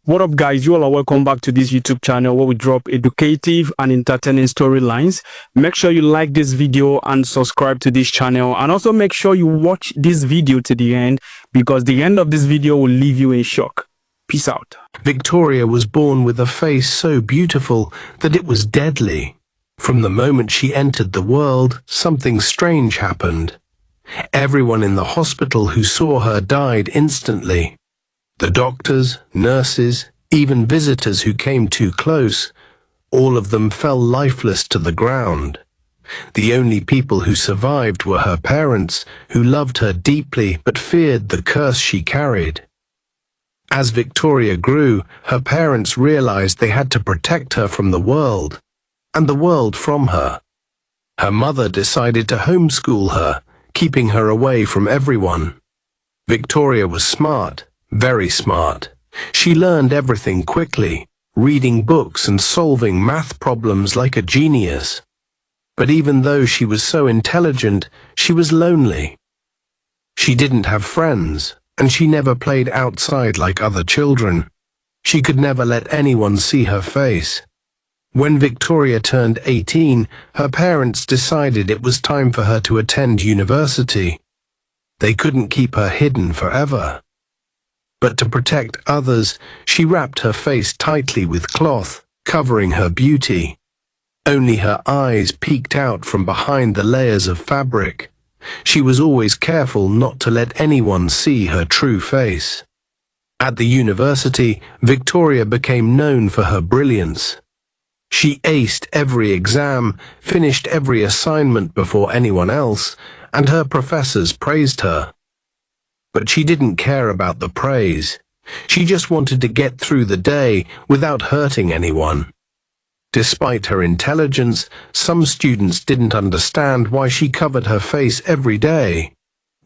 What up, guys? You all are welcome back to this YouTube channel where we drop educative and entertaining storylines. Make sure you like this video and subscribe to this channel, and also make sure you watch this video to the end, because the end of this video will leave you in shock. Peace out. Victoria was born with a face so beautiful that it was deadly. From the moment she entered the world, something strange happened. Everyone in the hospital who saw her died instantly. The doctors, nurses, even visitors who came too close, all of them fell lifeless to the ground. The only people who survived were her parents, who loved her deeply but feared the curse she carried. As Victoria grew, her parents realized they had to protect her from the world, and the world from her. Her mother decided to homeschool her, keeping her away from everyone. Victoria was smart. Very smart. She learned everything quickly, reading books and solving math problems like a genius. But even though she was so intelligent, she was lonely. She didn't have friends, and she never played outside like other children. She could never let anyone see her face. When Victoria turned 18, her parents decided it was time for her to attend university. They couldn't keep her hidden forever. But to protect others, she wrapped her face tightly with cloth, covering her beauty. Only her eyes peeked out from behind the layers of fabric. She was always careful not to let anyone see her true face. At the university, Victoria became known for her brilliance. She aced every exam, finished every assignment before anyone else, and her professors praised her. But she didn't care about the praise. She just wanted to get through the day without hurting anyone. Despite her intelligence, some students didn't understand why she covered her face every day.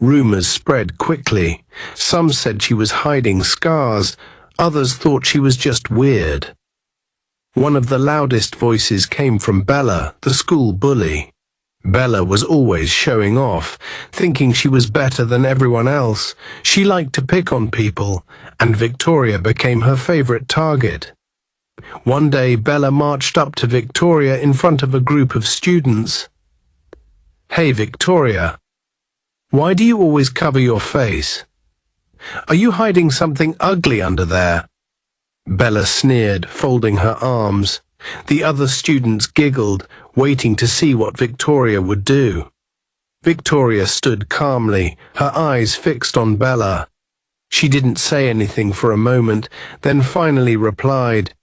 Rumors spread quickly. Some said she was hiding scars. Others thought she was just weird. One of the loudest voices came from Bella, the school bully. Bella was always showing off, thinking she was better than everyone else. She liked to pick on people, and Victoria became her favorite target. One day, Bella marched up to Victoria in front of a group of students. "Hey, Victoria, why do you always cover your face? Are you hiding something ugly under there?" Bella sneered, folding her arms. The other students giggled, waiting to see what Victoria would do. Victoria stood calmly, her eyes fixed on Bella. She didn't say anything for a moment, then finally replied,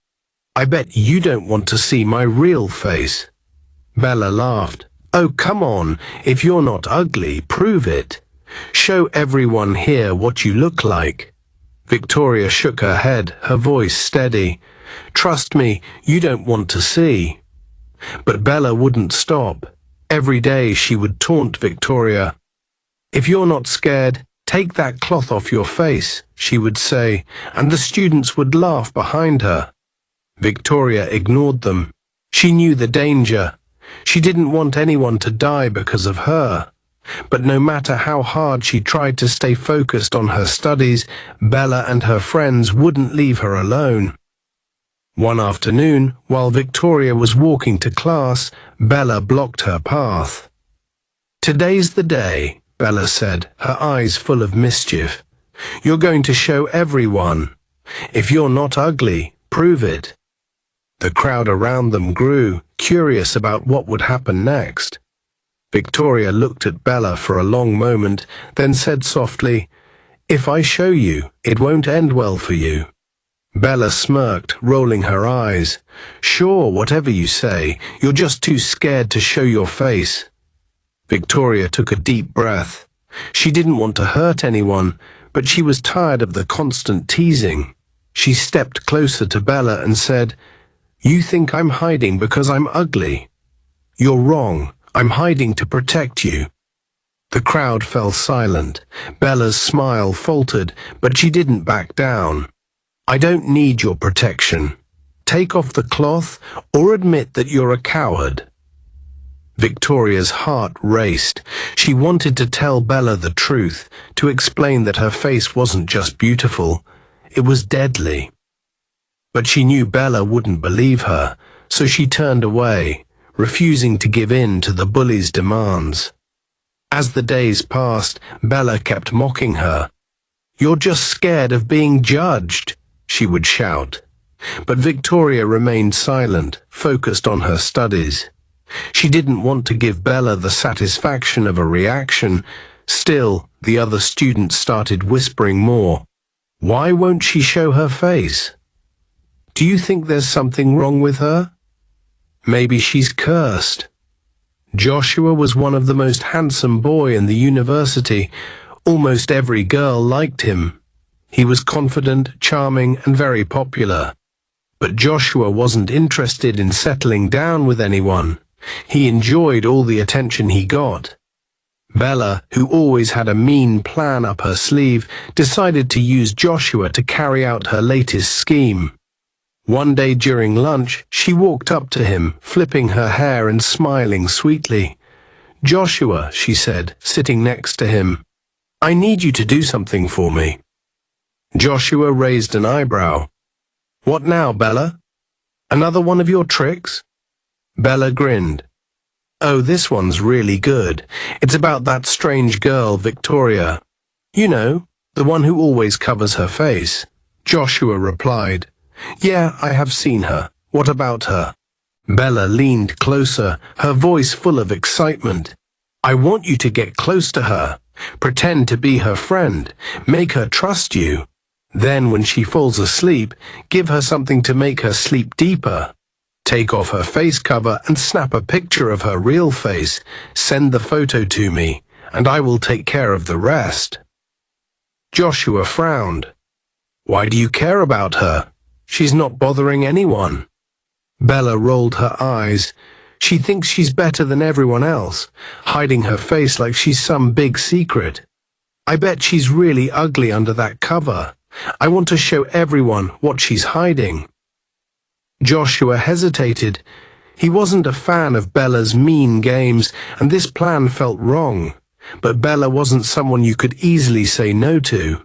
"I bet you don't want to see my real face." Bella laughed. "Oh, come on, if you're not ugly, prove it. Show everyone here what you look like." Victoria shook her head, her voice steady. "Trust me, you don't want to see." But Bella wouldn't stop. Every day she would taunt Victoria. "If you're not scared, take that cloth off your face," she would say, and the students would laugh behind her. Victoria ignored them. She knew the danger. She didn't want anyone to die because of her. But no matter how hard she tried to stay focused on her studies, Bella and her friends wouldn't leave her alone. One afternoon, while Victoria was walking to class, Bella blocked her path. "Today's the day," Bella said, her eyes full of mischief. "You're going to show everyone. If you're not ugly, prove it." The crowd around them grew, curious about what would happen next. Victoria looked at Bella for a long moment, then said softly, "If I show you, it won't end well for you." Bella smirked, rolling her eyes. "Sure, whatever you say. You're just too scared to show your face." Victoria took a deep breath. She didn't want to hurt anyone, but she was tired of the constant teasing. She stepped closer to Bella and said, "You think I'm hiding because I'm ugly? You're wrong. I'm hiding to protect you." The crowd fell silent. Bella's smile faltered, but she didn't back down. "I don't need your protection. Take off the cloth or admit that you're a coward." Victoria's heart raced. She wanted to tell Bella the truth, to explain that her face wasn't just beautiful, it was deadly. But she knew Bella wouldn't believe her, so she turned away, refusing to give in to the bully's demands. As the days passed, Bella kept mocking her. "You're just scared of being judged," she would shout. But Victoria remained silent, focused on her studies. She didn't want to give Bella the satisfaction of a reaction. Still, the other students started whispering more. Why won't she show her face? Do you think there's something wrong with her? Maybe she's cursed. Joshua was one of the most handsome boys in the university. Almost every girl liked him. He was confident, charming, and very popular. But Joshua wasn't interested in settling down with anyone. He enjoyed all the attention he got. Bella, who always had a mean plan up her sleeve, decided to use Joshua to carry out her latest scheme. One day during lunch, she walked up to him, flipping her hair and smiling sweetly. "Joshua," she said, sitting next to him, "I need you to do something for me." Joshua raised an eyebrow. "What now, Bella? Another one of your tricks?" Bella grinned. "Oh, this one's really good. It's about that strange girl, Victoria. You know, the one who always covers her face." Joshua replied, "Yeah, I have seen her. What about her?" Bella leaned closer, her voice full of excitement. "I want you to get close to her. Pretend to be her friend. Make her trust you. Then when she falls asleep, give her something to make her sleep deeper. Take off her face cover and snap a picture of her real face. Send the photo to me, and I will take care of the rest." Joshua frowned. "Why do you care about her? She's not bothering anyone." Bella rolled her eyes. "She thinks she's better than everyone else, hiding her face like she's some big secret. I bet she's really ugly under that cover. I want to show everyone what she's hiding." Joshua hesitated. He wasn't a fan of Bella's mean games, and this plan felt wrong. But Bella wasn't someone you could easily say no to.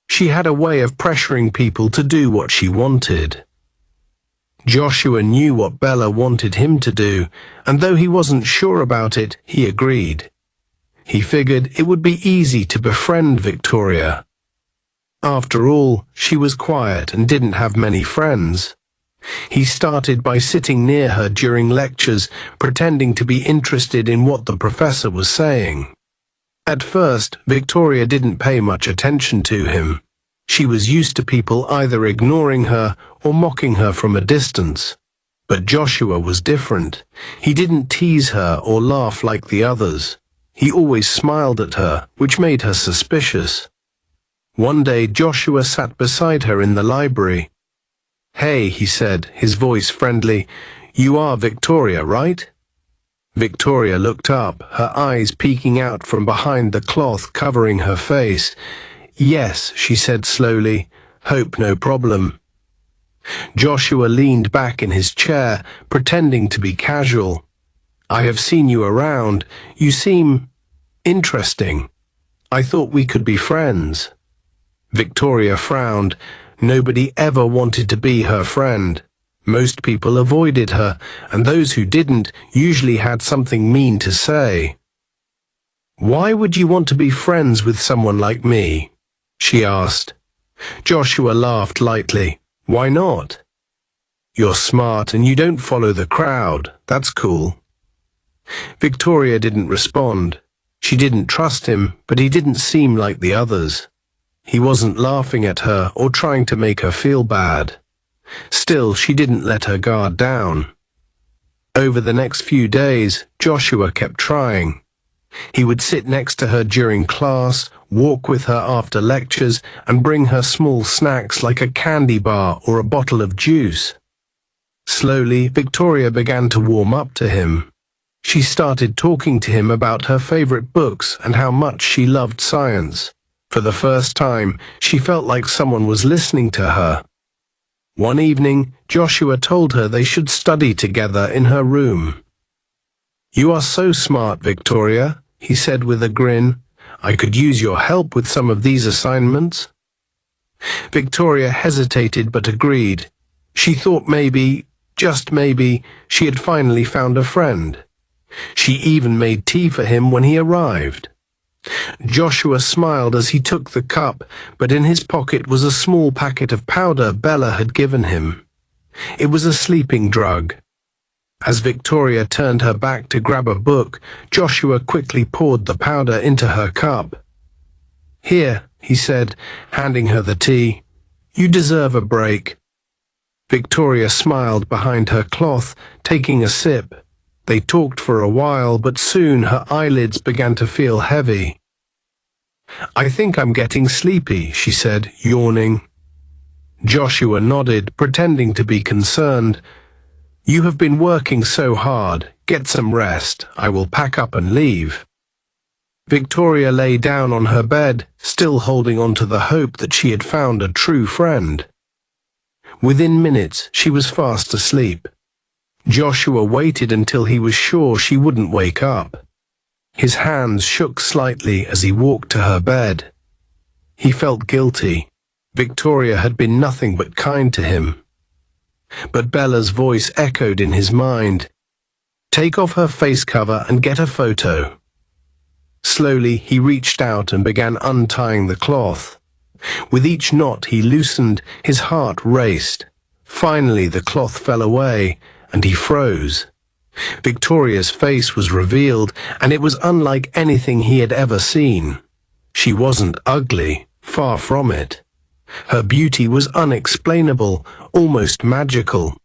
She had a way of pressuring people to do what she wanted. Joshua knew what Bella wanted him to do, and though he wasn't sure about it, he agreed. He figured it would be easy to befriend Victoria. After all, she was quiet and didn't have many friends. He started by sitting near her during lectures, pretending to be interested in what the professor was saying. At first, Victoria didn't pay much attention to him. She was used to people either ignoring her or mocking her from a distance. But Joshua was different. He didn't tease her or laugh like the others. He always smiled at her, which made her suspicious. One day, Joshua sat beside her in the library. "Hey," he said, his voice friendly, "you are Victoria, right?" Victoria looked up, her eyes peeking out from behind the cloth covering her face. "Yes," she said slowly, "hope no problem." Joshua leaned back in his chair, pretending to be casual. "I have seen you around. You seem interesting. I thought we could be friends." Victoria frowned. Nobody ever wanted to be her friend. Most people avoided her, and those who didn't usually had something mean to say. "Why would you want to be friends with someone like me?" she asked. Joshua laughed lightly. "Why not? You're smart and you don't follow the crowd. That's cool." Victoria didn't respond. She didn't trust him, but he didn't seem like the others. He wasn't laughing at her or trying to make her feel bad. Still, she didn't let her guard down. Over the next few days, Joshua kept trying. He would sit next to her during class, walk with her after lectures, and bring her small snacks like a candy bar or a bottle of juice. Slowly, Victoria began to warm up to him. She started talking to him about her favorite books and how much she loved science. For the first time, she felt like someone was listening to her. One evening, Joshua told her they should study together in her room. "You are so smart, Victoria," he said with a grin. "I could use your help with some of these assignments." Victoria hesitated but agreed. She thought maybe, just maybe, she had finally found a friend. She even made tea for him when he arrived. Joshua smiled as he took the cup, but in his pocket was a small packet of powder Bella had given him. It was a sleeping drug. As Victoria turned her back to grab a book, Joshua quickly poured the powder into her cup. "Here," he said, handing her the tea. "You deserve a break." Victoria smiled behind her cloth, taking a sip. They talked for a while, but soon her eyelids began to feel heavy. "I think I'm getting sleepy," she said, yawning. Joshua nodded, pretending to be concerned. "You have been working so hard. Get some rest. I will pack up and leave." Victoria lay down on her bed, still holding on to the hope that she had found a true friend. Within minutes, she was fast asleep. Joshua waited until he was sure she wouldn't wake up. His hands shook slightly as he walked to her bed. He felt guilty. Victoria had been nothing but kind to him. But Bella's voice echoed in his mind. "Take off her face cover and get a photo." Slowly, he reached out and began untying the cloth. With each knot he loosened, his heart raced. Finally, the cloth fell away, and he froze. Victoria's face was revealed, and it was unlike anything he had ever seen. She wasn't ugly, far from it. Her beauty was unexplainable, almost magical.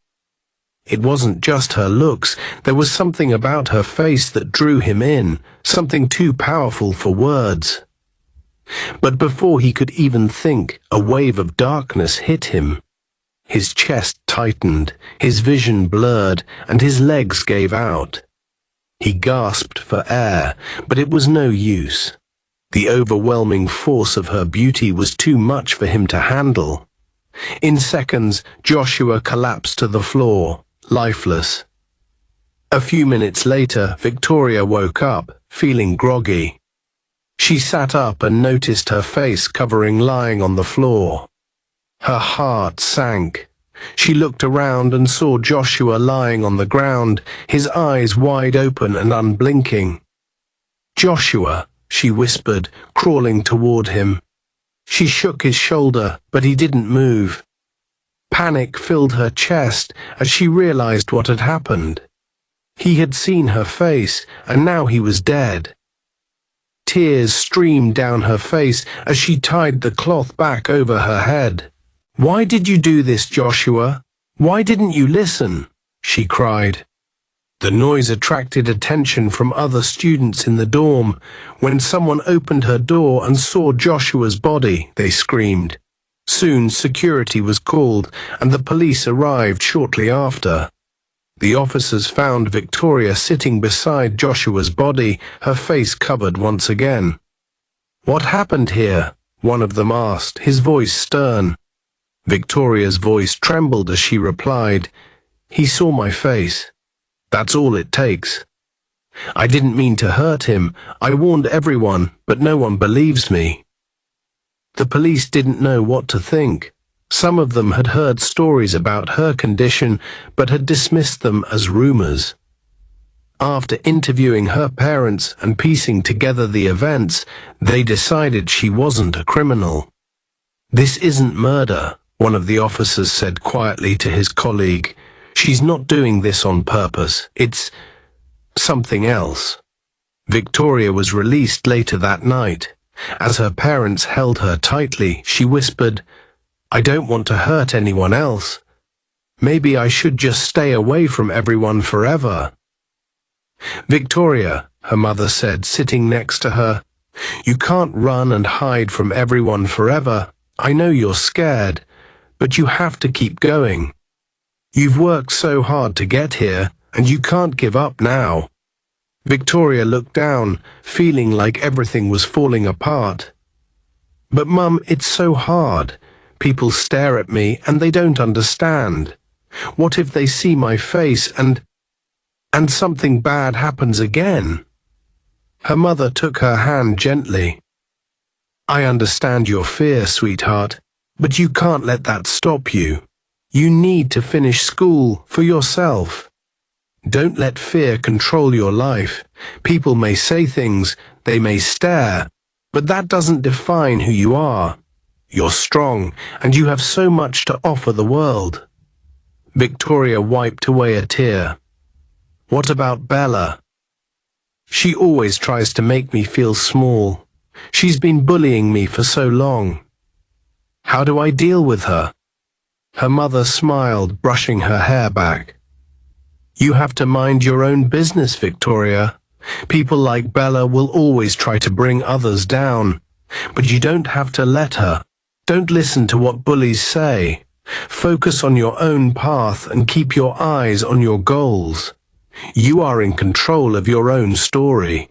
It wasn't just her looks, there was something about her face that drew him in, something too powerful for words. But before he could even think, a wave of darkness hit him. His chest tightened, his vision blurred, and his legs gave out. He gasped for air, but it was no use. The overwhelming force of her beauty was too much for him to handle. In seconds, Joshua collapsed to the floor, lifeless. A few minutes later, Victoria woke up, feeling groggy. She sat up and noticed her face covering lying on the floor. Her heart sank. She looked around and saw Joshua lying on the ground, his eyes wide open and unblinking. "Joshua," she whispered, crawling toward him. She shook his shoulder, but he didn't move. Panic filled her chest as she realized what had happened. He had seen her face, and now he was dead. Tears streamed down her face as she tied the cloth back over her head. "Why did you do this, Joshua? Why didn't you listen?" she cried. The noise attracted attention from other students in the dorm. When someone opened her door and saw Joshua's body, they screamed. Soon security was called, and the police arrived shortly after. The officers found Victoria sitting beside Joshua's body, her face covered once again. "What happened here?" one of them asked, his voice stern. Victoria's voice trembled as she replied, "He saw my face. That's all it takes. I didn't mean to hurt him. I warned everyone, but no one believes me." The police didn't know what to think. Some of them had heard stories about her condition, but had dismissed them as rumors. After interviewing her parents and piecing together the events, they decided she wasn't a criminal. "This isn't murder," one of the officers said quietly to his colleague. "She's not doing this on purpose. It's something else." Victoria was released later that night. As her parents held her tightly, she whispered, "I don't want to hurt anyone else. Maybe I should just stay away from everyone forever." "Victoria," her mother said, sitting next to her, "you can't run and hide from everyone forever. I know you're scared, but you have to keep going. You've worked so hard to get here, and you can't give up now." Victoria looked down, feeling like everything was falling apart. "But Mum, it's so hard. People stare at me and they don't understand. What if they see my face and something bad happens again?" Her mother took her hand gently. "I understand your fear, sweetheart, But you can't let that stop you. You need to finish school for yourself. Don't let fear control your life. People may say things, they may stare, but that doesn't define who you are. You're strong, and you have so much to offer the world. Victoria wiped away a tear. What about Bella? She always tries to make me feel small. She's been bullying me for so long. How do I deal with her? Her mother smiled, brushing her hair back. You have to mind your own business, Victoria. People like Bella will always try to bring others down, but you don't have to let her. Don't listen to what bullies say. Focus on your own path and keep your eyes on your goals. You are in control of your own story.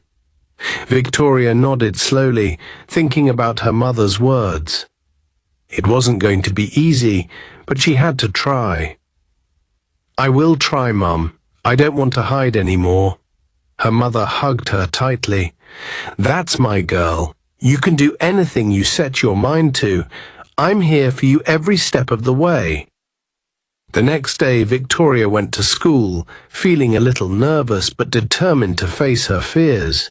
Victoria nodded slowly, thinking about her mother's words. It wasn't going to be easy, but she had to try. I will try, Mum. I don't want to hide anymore. Her mother hugged her tightly. That's my girl. You can do anything you set your mind to. I'm here for you every step of the way. The next day, Victoria went to school, feeling a little nervous but determined to face her fears.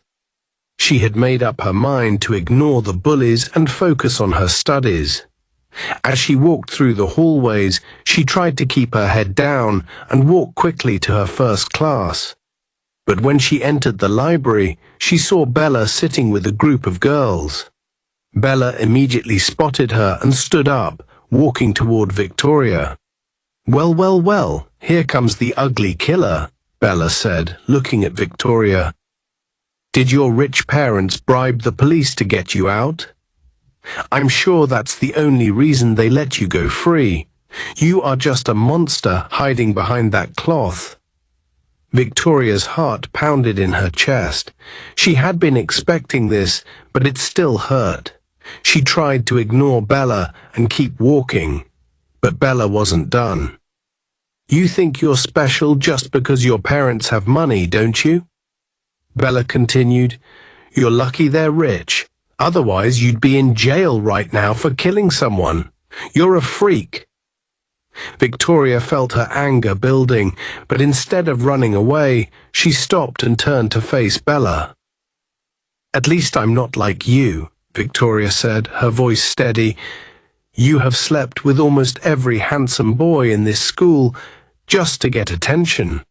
She had made up her mind to ignore the bullies and focus on her studies. As she walked through the hallways, she tried to keep her head down and walk quickly to her first class. But when she entered the library, she saw Bella sitting with a group of girls. Bella immediately spotted her and stood up, walking toward Victoria. Well, here comes the ugly killer, Bella said, looking at Victoria. Did your rich parents bribe the police to get you out? I'm sure that's the only reason they let you go free. You are just a monster hiding behind that cloth. Victoria's heart pounded in her chest. She had been expecting this, but it still hurt. She tried to ignore Bella and keep walking, but Bella wasn't done. You think you're special just because your parents have money, don't you? Bella continued. You're lucky they're rich. Otherwise, you'd be in jail right now for killing someone. You're a freak. Victoria felt her anger building, but instead of running away, she stopped and turned to face Bella. At least I'm not like you, Victoria said, her voice steady. You have slept with almost every handsome boy in this school just to get attention.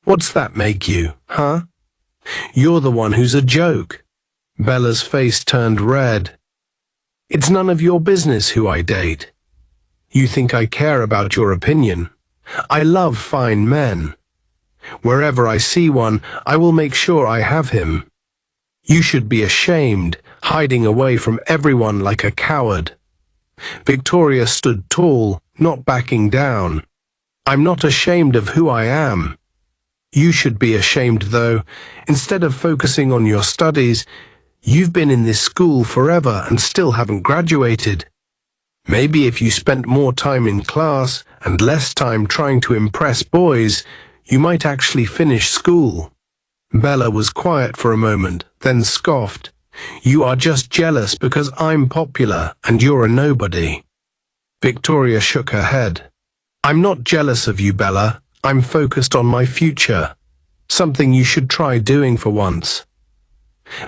What's that make you, huh? You're the one who's a joke. Bella's face turned red. It's none of your business who I date. You think I care about your opinion? I love fine men. Wherever I see one, I will make sure I have him. You should be ashamed, hiding away from everyone like a coward. Victoria stood tall, not backing down. I'm not ashamed of who I am. You should be ashamed, though. Instead of focusing on your studies, you've been in this school forever and still haven't graduated. Maybe if you spent more time in class and less time trying to impress boys, you might actually finish school. Bella was quiet for a moment, then scoffed. You are just jealous because I'm popular and you're a nobody. Victoria shook her head. I'm not jealous of you, Bella. I'm focused on my future. Something you should try doing for once.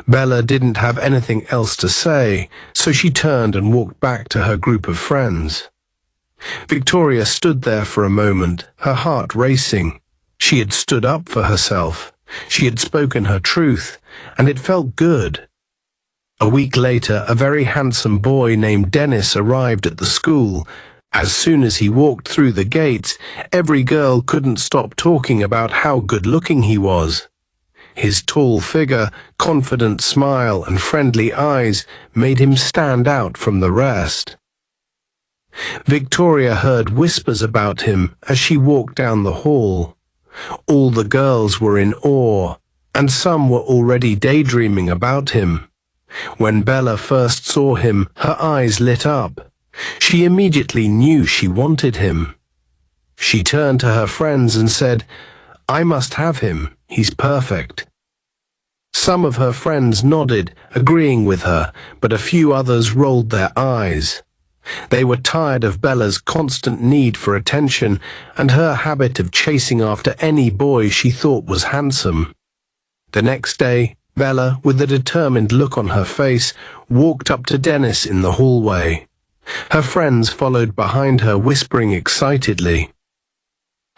Bella didn't have anything else to say, so she turned and walked back to her group of friends. Victoria stood there for a moment, her heart racing. She had stood up for herself. She had spoken her truth, and it felt good. A week later, a very handsome boy named Dennis arrived at the school. As soon as he walked through the gates, every girl couldn't stop talking about how good-looking he was. His tall figure, confident smile, and friendly eyes made him stand out from the rest. Victoria heard whispers about him as she walked down the hall. All the girls were in awe, and some were already daydreaming about him. When Bella first saw him, her eyes lit up. She immediately knew she wanted him. She turned to her friends and said, I must have him. He's perfect. Some of her friends nodded, agreeing with her, but a few others rolled their eyes. They were tired of Bella's constant need for attention and her habit of chasing after any boy she thought was handsome. The next day, Bella, with a determined look on her face, walked up to Dennis in the hallway. Her friends followed behind her, whispering excitedly.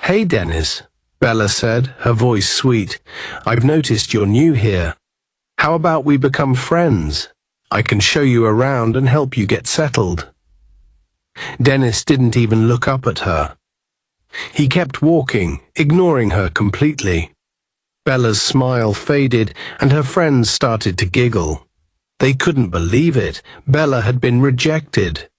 "Hey, Dennis," Bella said, her voice sweet. "I've noticed you're new here. How about we become friends? I can show you around and help you get settled." Dennis didn't even look up at her. He kept walking, ignoring her completely. Bella's smile faded and her friends started to giggle. They couldn't believe it. Bella had been rejected.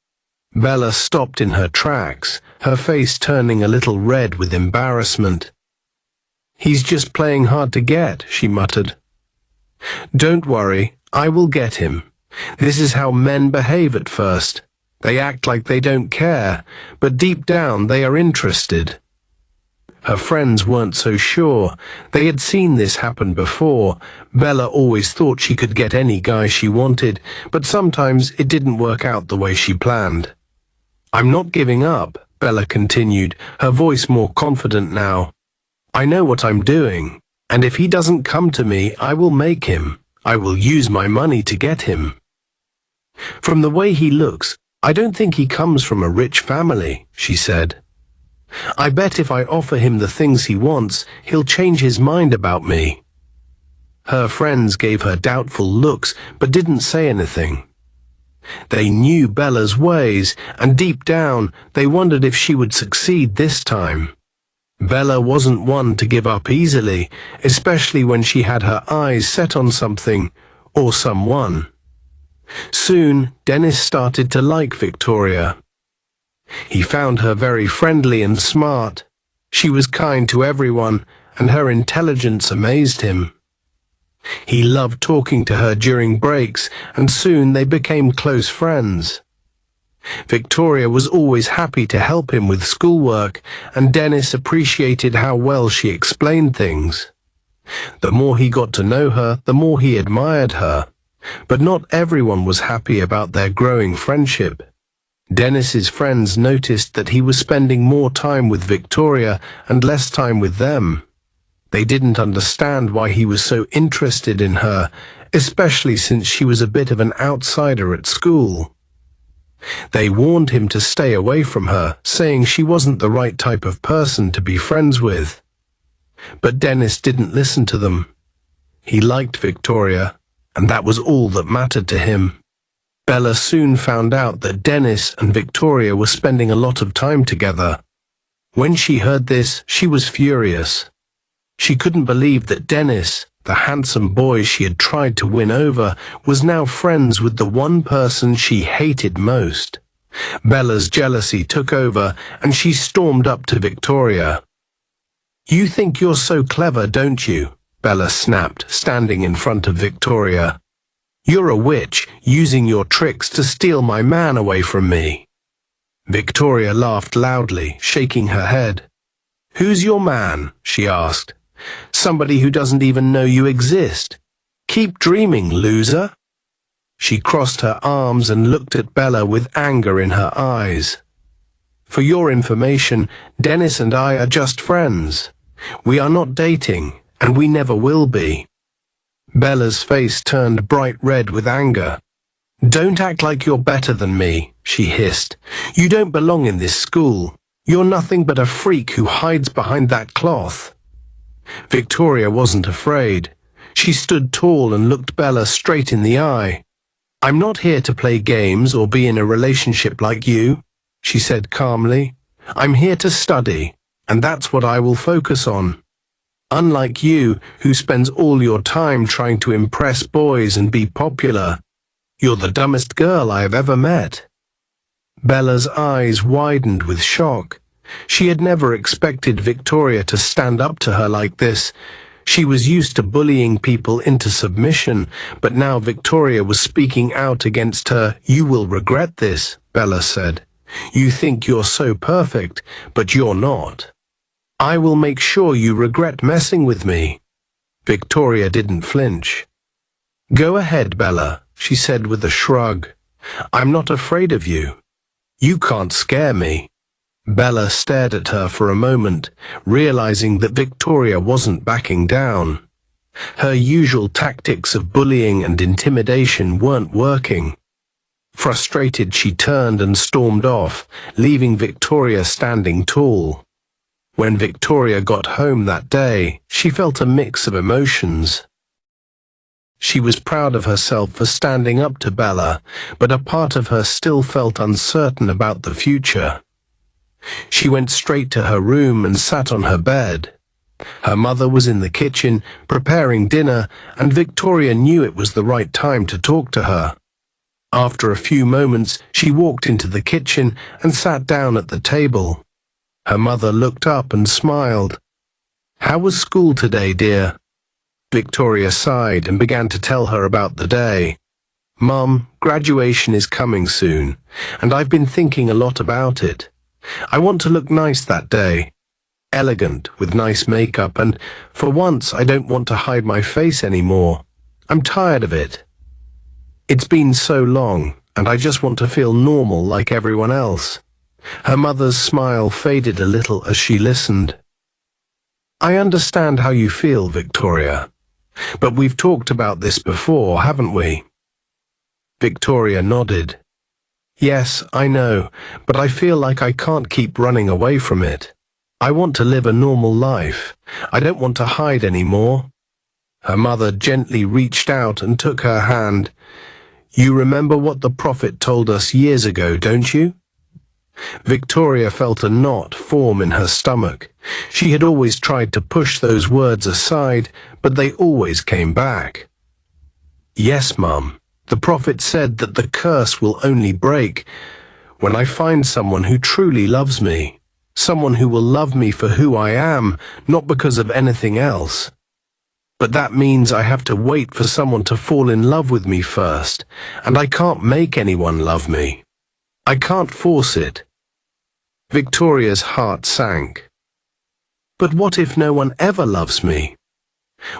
Bella stopped in her tracks, her face turning a little red with embarrassment. "He's just playing hard to get," she muttered. "Don't worry, I will get him. This is how men behave at first. They act like they don't care, but deep down they are interested." Her friends weren't so sure. They had seen this happen before. Bella always thought she could get any guy she wanted, but sometimes it didn't work out the way she planned. "I'm not giving up," Bella continued, her voice more confident now. "I know what I'm doing, and if he doesn't come to me, I will make him. I will use my money to get him. From the way he looks, I don't think he comes from a rich family," she said. "I bet if I offer him the things he wants, he'll change his mind about me." Her friends gave her doubtful looks, but didn't say anything. They knew Bella's ways, and deep down, they wondered if she would succeed this time. Bella wasn't one to give up easily, especially when she had her eyes set on something or someone. Soon, Dennis started to like Victoria. He found her very friendly and smart. She was kind to everyone, and her intelligence amazed him. He loved talking to her during breaks, and soon they became close friends. Victoria was always happy to help him with schoolwork, and Dennis appreciated how well she explained things. The more he got to know her, the more he admired her. But not everyone was happy about their growing friendship. Dennis's friends noticed that he was spending more time with Victoria and less time with them. They didn't understand why he was so interested in her, especially since she was a bit of an outsider at school. They warned him to stay away from her, saying she wasn't the right type of person to be friends with. But Dennis didn't listen to them. He liked Victoria, and that was all that mattered to him. Bella soon found out that Dennis and Victoria were spending a lot of time together. When she heard this, she was furious. She couldn't believe that Dennis, the handsome boy she had tried to win over, was now friends with the one person she hated most. Bella's jealousy took over, and she stormed up to Victoria. "You think you're so clever, don't you?" Bella snapped, standing in front of Victoria. "You're a witch, using your tricks to steal my man away from me." Victoria laughed loudly, shaking her head. "Who's your man?" she asked. "Somebody who doesn't even know you exist. Keep dreaming, loser." She crossed her arms and looked at Bella with anger in her eyes. "For your information, Dennis and I are just friends. We are not dating, and we never will be." Bella's face turned bright red with anger. "Don't act like you're better than me," she hissed. "You don't belong in this school. You're nothing but a freak who hides behind that cloth." Victoria wasn't afraid. She stood tall and looked Bella straight in the eye. "I'm not here to play games or be in a relationship like you," she said calmly. "I'm here to study, and that's what I will focus on. Unlike you, who spends all your time trying to impress boys and be popular. You're the dumbest girl I have ever met." Bella's eyes widened with shock. She had never expected Victoria to stand up to her like this. She was used to bullying people into submission, but now Victoria was speaking out against her. "You will regret this," Bella said. "You think you're so perfect, but you're not. I will make sure you regret messing with me." Victoria didn't flinch. "Go ahead, Bella," she said with a shrug. "I'm not afraid of you." You can't scare me." Bella stared at her for a moment, realizing that Victoria wasn't backing down. Her usual tactics of bullying and intimidation weren't working. Frustrated, she turned and stormed off, leaving Victoria standing tall. When Victoria got home that day, she felt a mix of emotions. She was proud of herself for standing up to Bella, but a part of her still felt uncertain about the future. She went straight to her room and sat on her bed. Her mother was in the kitchen, preparing dinner, and Victoria knew it was the right time to talk to her. After a few moments, she walked into the kitchen and sat down at the table. Her mother looked up and smiled. "How was school today, dear?" Victoria sighed and began to tell her about the day. "Mum, graduation is coming soon, and I've been thinking a lot about it. I want to look nice that day. Elegant, with nice makeup, and for once I don't want to hide my face anymore. I'm tired of it. It's been so long, and I just want to feel normal like everyone else." Her mother's smile faded a little as she listened. "I understand how you feel, Victoria, but we've talked about this before, haven't we?" Victoria nodded. "Yes, I know, but I feel like I can't keep running away from it. I want to live a normal life. I don't want to hide anymore." Her mother gently reached out and took her hand. "You remember what the Prophet told us years ago, don't you?" Victoria felt a knot form in her stomach. She had always tried to push those words aside, but they always came back. "Yes, Mum. The Prophet said that the curse will only break when I find someone who truly loves me, someone who will love me for who I am, not because of anything else. But that means I have to wait for someone to fall in love with me first, and I can't make anyone love me. I can't force it." Victoria's heart sank. "But what if no one ever loves me?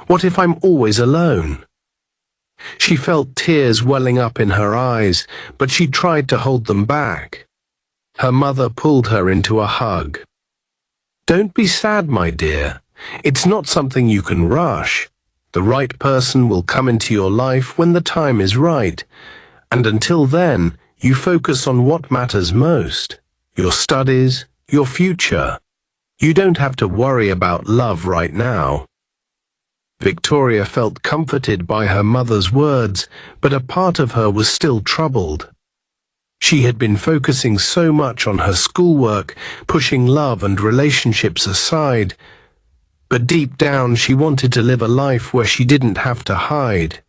What if I'm always alone?" She felt tears welling up in her eyes, but she tried to hold them back. Her mother pulled her into a hug. "Don't be sad, my dear. It's not something you can rush. The right person will come into your life when the time is right, and until then, you focus on what matters most. Your studies, your future. You don't have to worry about love right now." Victoria felt comforted by her mother's words, but a part of her was still troubled. She had been focusing so much on her schoolwork, pushing love and relationships aside, but deep down she wanted to live a life where she didn't have to hide.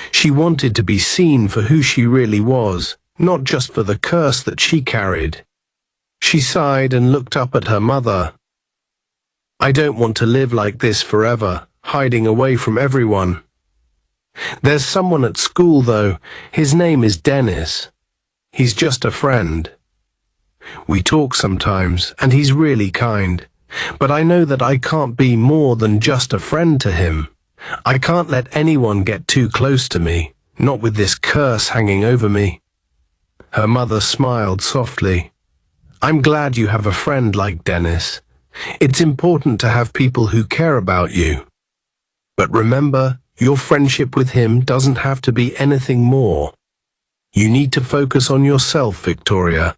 She wanted to be seen for who she really was, not just for the curse that she carried. She sighed and looked up at her mother. "I don't want to live like this forever, hiding away from everyone. There's someone at school, though. His name is Dennis. He's just a friend. We talk sometimes, and he's really kind. But I know that I can't be more than just a friend to him. I can't let anyone get too close to me, not with this curse hanging over me." Her mother smiled softly. "I'm glad you have a friend like Dennis. It's important to have people who care about you. But remember, your friendship with him doesn't have to be anything more. You need to focus on yourself, Victoria.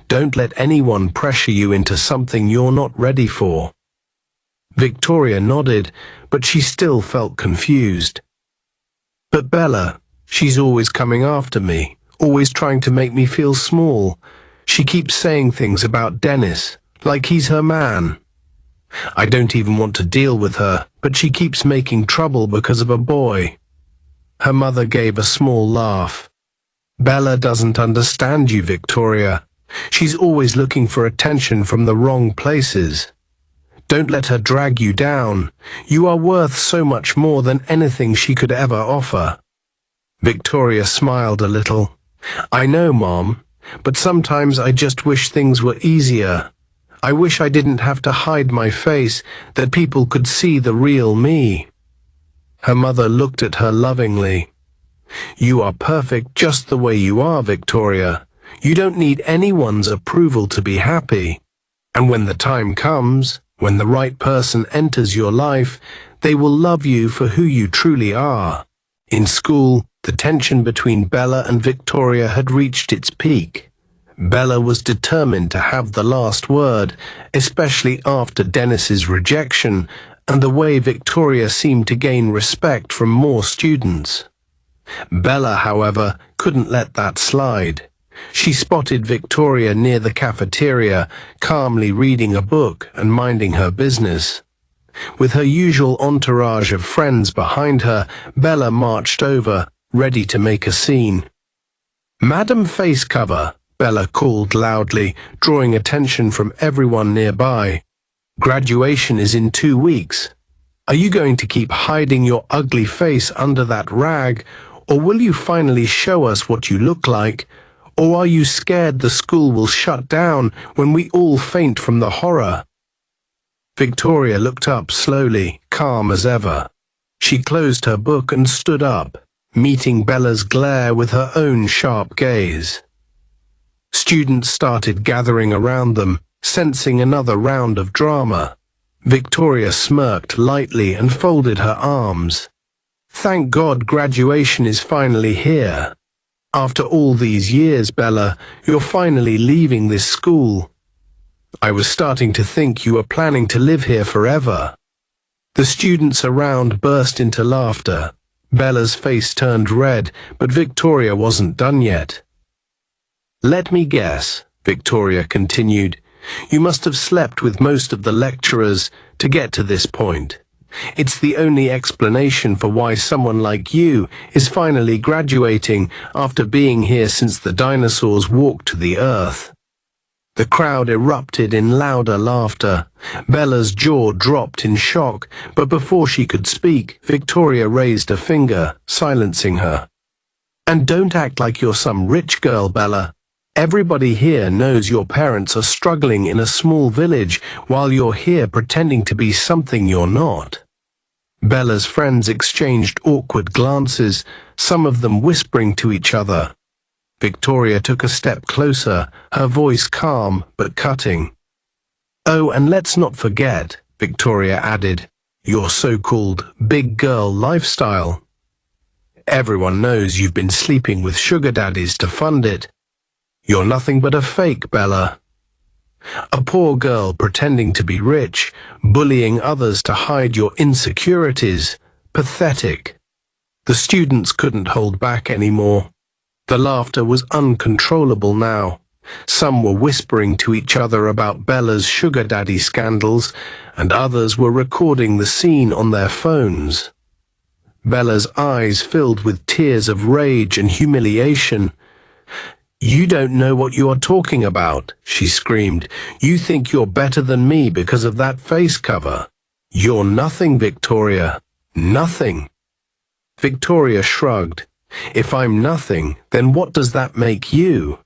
Don't let anyone pressure you into something you're not ready for." Victoria nodded, but she still felt confused. "But Bella, she's always coming after me, always trying to make me feel small. She keeps saying things about Dennis, like he's her man. I don't even want to deal with her, but she keeps making trouble because of a boy." Her mother gave a small laugh. "Bella doesn't understand you, Victoria. She's always looking for attention from the wrong places. Don't let her drag you down. You are worth so much more than anything she could ever offer." Victoria smiled a little. "I know, Mom, but sometimes I just wish things were easier. I wish I didn't have to hide my face, that people could see the real me." Her mother looked at her lovingly. "You are perfect just the way you are, Victoria. You don't need anyone's approval to be happy. And when the time comes, when the right person enters your life, they will love you for who you truly are. In school, the tension between Bella and Victoria had reached its peak. Bella was determined to have the last word, especially after Dennis's rejection and the way Victoria seemed to gain respect from more students. Bella, however, couldn't let that slide. She spotted Victoria near the cafeteria, calmly reading a book and minding her business. With her usual entourage of friends behind her, Bella marched over, ready to make a scene. "Madam Facecover," Bella called loudly, drawing attention from everyone nearby. "Graduation is in 2 weeks. Are you going to keep hiding your ugly face under that rag, or will you finally show us what you look like? Or are you scared the school will shut down when we all faint from the horror?" Victoria looked up slowly, calm as ever. She closed her book and stood up, meeting Bella's glare with her own sharp gaze. Students started gathering around them, sensing another round of drama. Victoria smirked lightly and folded her arms. "Thank God graduation is finally here. After all these years, Bella, you're finally leaving this school. I was starting to think you were planning to live here forever." The students around burst into laughter. Bella's face turned red, but Victoria wasn't done yet. "Let me guess," Victoria continued. "You must have slept with most of the lecturers to get to this point. It's the only explanation for why someone like you is finally graduating after being here since the dinosaurs walked the earth." The crowd erupted in louder laughter. Bella's jaw dropped in shock, but before she could speak, Victoria raised a finger, silencing her. "And don't act like you're some rich girl, Bella. Everybody here knows your parents are struggling in a small village while you're here pretending to be something you're not." Bella's friends exchanged awkward glances, some of them whispering to each other. Victoria took a step closer, her voice calm but cutting. "Oh, and let's not forget," Victoria added, "your so-called big girl lifestyle. Everyone knows you've been sleeping with sugar daddies to fund it. You're nothing but a fake, Bella. A poor girl pretending to be rich, bullying others to hide your insecurities. Pathetic." The students couldn't hold back anymore. The laughter was uncontrollable now. Some were whispering to each other about Bella's sugar daddy scandals, and others were recording the scene on their phones. Bella's eyes filled with tears of rage and humiliation. "You don't know what you are talking about," she screamed. "You think you're better than me because of that face cover. You're nothing, Victoria. Nothing." Victoria shrugged. "If I'm nothing, then what does that make you?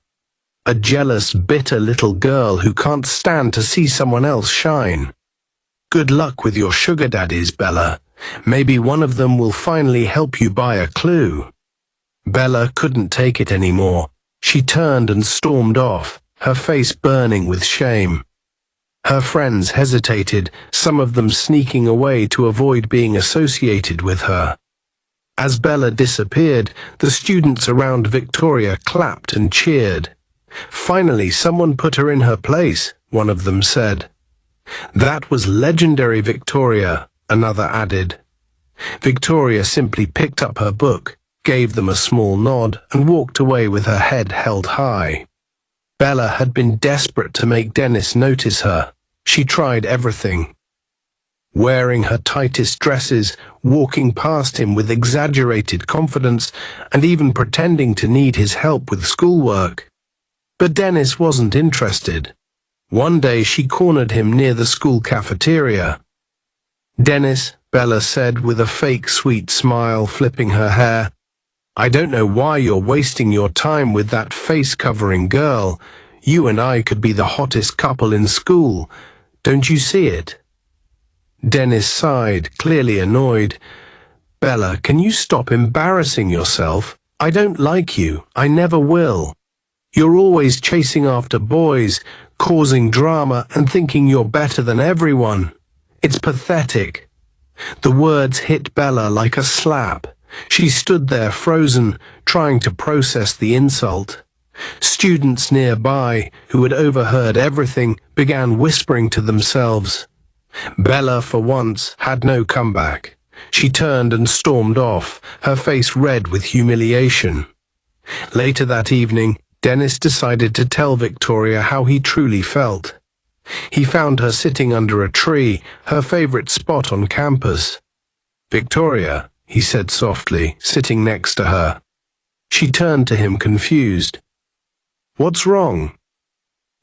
A jealous, bitter little girl who can't stand to see someone else shine. Good luck with your sugar daddies, Bella. Maybe one of them will finally help you buy a clue." Bella couldn't take it anymore. She turned and stormed off, her face burning with shame. Her friends hesitated, some of them sneaking away to avoid being associated with her. As Bella disappeared, the students around Victoria clapped and cheered. "Finally, someone put her in her place," one of them said. "That was legendary, Victoria," another added. Victoria simply picked up her book, gave them a small nod, and walked away with her head held high. Bella had been desperate to make Dennis notice her. She tried everything. Wearing her tightest dresses, walking past him with exaggerated confidence, and even pretending to need his help with schoolwork. But Dennis wasn't interested. One day she cornered him near the school cafeteria. "Dennis," Bella said with a fake sweet smile, flipping her hair, "I don't know why you're wasting your time with that face-covering girl. You and I could be the hottest couple in school. Don't you see it?" Dennis sighed, clearly annoyed. "Bella, can you stop embarrassing yourself? I don't like you. I never will. You're always chasing after boys, causing drama and thinking you're better than everyone. It's pathetic." The words hit Bella like a slap. She stood there frozen, trying to process the insult. Students nearby, who had overheard everything, began whispering to themselves. Bella, for once, had no comeback. She turned and stormed off, her face red with humiliation. Later that evening, Dennis decided to tell Victoria how he truly felt. He found her sitting under a tree, her favorite spot on campus. "Victoria," he said softly, sitting next to her. She turned to him confused. "What's wrong?"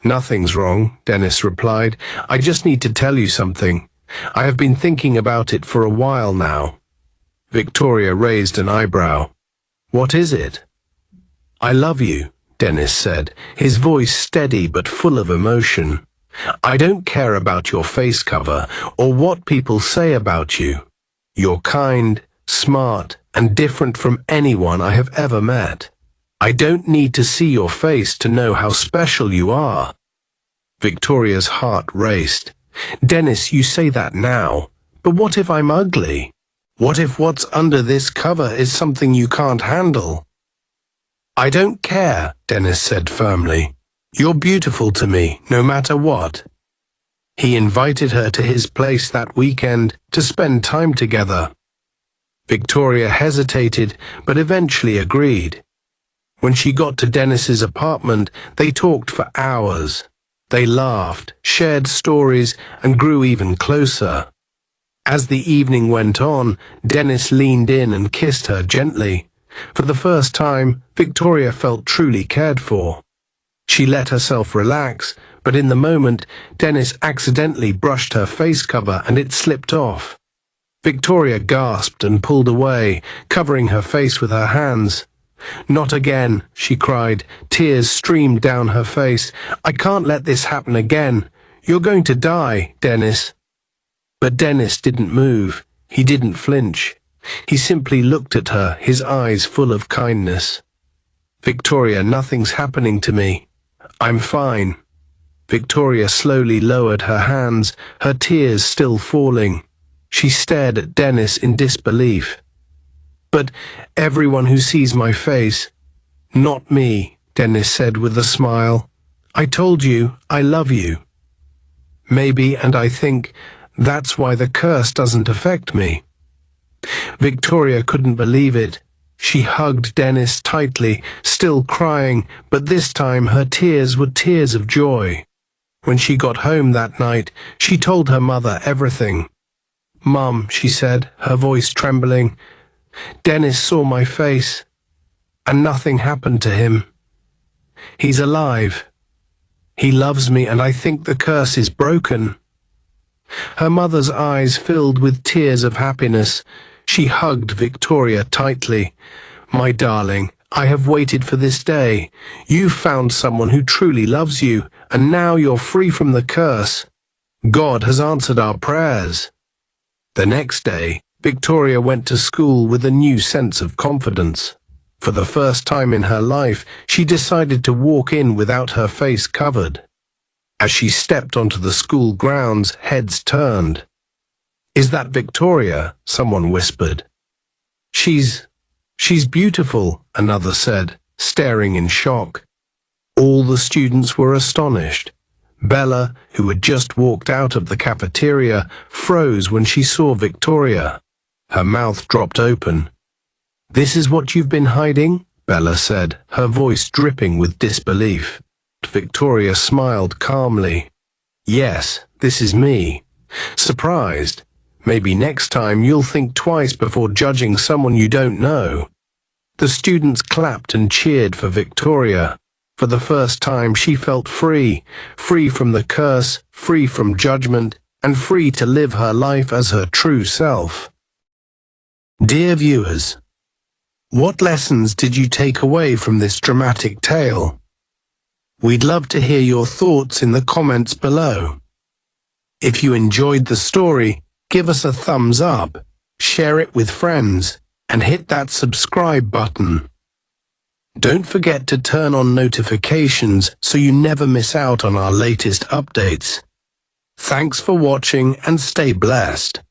"Nothing's wrong," Dennis replied. "I just need to tell you something. I have been thinking about it for a while now." Victoria raised an eyebrow. "What is it?" "I love you," Dennis said, his voice steady but full of emotion. "I don't care about your face cover or what people say about you. You're kind, smart, and different from anyone I have ever met. I don't need to see your face to know how special you are." Victoria's heart raced. "Dennis, you say that now, but what if I'm ugly? What if what's under this cover is something you can't handle?" "I don't care," Dennis said firmly. "You're beautiful to me, no matter what." He invited her to his place that weekend to spend time together. Victoria hesitated, but eventually agreed. When she got to Dennis's apartment, they talked for hours. They laughed, shared stories, and grew even closer. As the evening went on, Dennis leaned in and kissed her gently. For the first time, Victoria felt truly cared for. She let herself relax, but in the moment, Dennis accidentally brushed her face cover and it slipped off. Victoria gasped and pulled away, covering her face with her hands. "Not again," she cried. Tears streamed down her face. "I can't let this happen again. You're going to die, Dennis." But Dennis didn't move. He didn't flinch. He simply looked at her, his eyes full of kindness. "Victoria, nothing's happening to me. I'm fine." Victoria slowly lowered her hands, her tears still falling. She stared at Dennis in disbelief. "But everyone who sees my face—" "Not me," Dennis said with a smile. "I told you I love you." "Maybe, and I think that's why the curse doesn't affect me." Victoria couldn't believe it. She hugged Dennis tightly, still crying, but this time her tears were tears of joy. When she got home that night, she told her mother everything. "Mum," she said, her voice trembling, "Dennis saw my face, and nothing happened to him. He's alive. He loves me, and I think the curse is broken." Her mother's eyes filled with tears of happiness. She hugged Victoria tightly. "My darling, I have waited for this day. You've found someone who truly loves you, and now you're free from the curse. God has answered our prayers." The next day, Victoria went to school with a new sense of confidence. For the first time in her life, she decided to walk in without her face covered. As she stepped onto the school grounds, heads turned. "Is that Victoria?" someone whispered. She's beautiful," another said, staring in shock. All the students were astonished. Bella, who had just walked out of the cafeteria, froze when she saw Victoria. Her mouth dropped open. "This is what you've been hiding?" Bella said, her voice dripping with disbelief. Victoria smiled calmly. "Yes, this is me." Surprised. "Maybe next time you'll think twice before judging someone you don't know." The students clapped and cheered for Victoria. For the first time she felt free, free from the curse, free from judgment, and free to live her life as her true self. Dear viewers, what lessons did you take away from this dramatic tale? We'd love to hear your thoughts in the comments below. If you enjoyed the story, give us a thumbs up, share it with friends, and hit that subscribe button. Don't forget to turn on notifications so you never miss out on our latest updates. Thanks for watching and stay blessed.